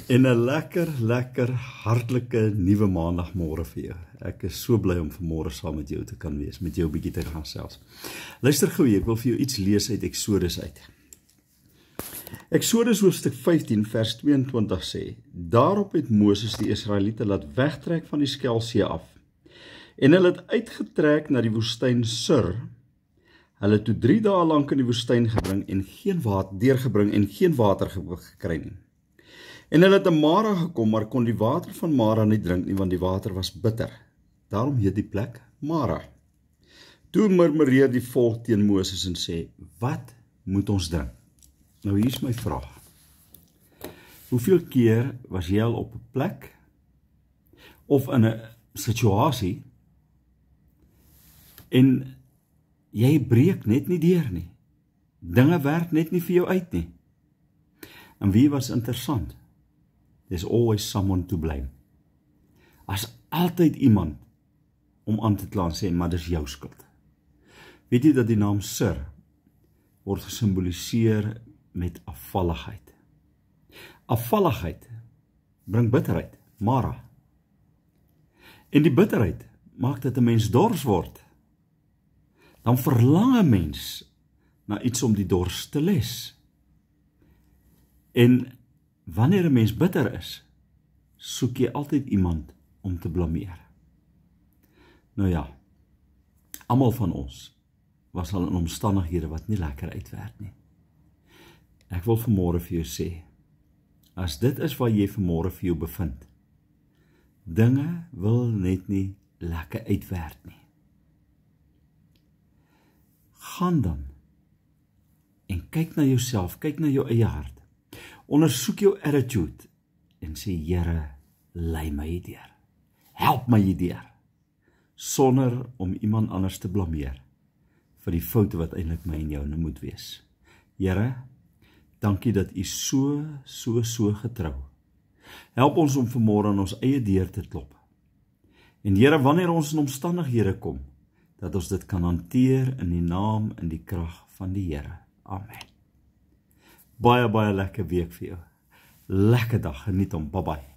En 'n lekker, hartlike nuwe maandagmôre vir jou. Ek is so bly om vanmôre saam met jou te kan wees, met jou 'n bietjie te gaan selfs. Luister gou hier, ek wil vir jou iets lees uit Eksodus uit. Eksodus hoofstuk 15 vers 22 sê: Daarop het Moses die Israeliete laat wegtrek van die Skelsee af, en hulle het uitgetrek na die woestyn Sur. Hulle het toe 3 dae lank in die woestyn gebring en deurgebring en geen water gekry nie. En hulle het in Mara gekom, maar kon die water van Mara nie drink nie, want die water was bitter. Daarom heet die plek Mara. Toe murmureer die volk teen Moses en sê: Wat moet ons drink? Nou hier is my vraag. Hoeveel keer was jy al op 'n plek of in 'n situasie en jy breek net nie deur nie? Dinge werk net nie vir jou uit nie. En wie was interessant? There's always someone to blame. As altyd iemand om aan te kla en sê, maar dis jou skuld. Weet jy dat die naam Sur word gesimboliseer met afvalligheid. Afvalligheid bring bitterheid, Mara. En die bitterheid maak dat 'n mens dors word. Dan verlang 'n mens na iets om die dors te les. En wanneer 'n mens bitter is, soek jy altyd iemand om te blameer. Nou ja, almal van ons was al in omstandighede wat nie lekker uitwerk nie. Ek wil vanmôre vir jou sê, as dit is waar jy vanmôre vir jou bevind, dinge wil net nie lekker uitwerk nie. Gaan dan en kyk na jouself, kyk na jou eie hart. Ondersoek jou attitude en sê, Here, lei my hierdeur. Help my hierdeur. Sonder om iemand anders te blameer vir die foute wat eintlik my en jou nou moet wees. Here, dankie dat U so getrou. Help ons om vanmôre aan ons eie deur te klop. En Here, wanneer ons in omstandighede kom, dat ons dit kan hanteer in die naam en die krag van die Here. Amen. Baie lekker week vir jou. Lekker dag, geniet hom. Bye bye.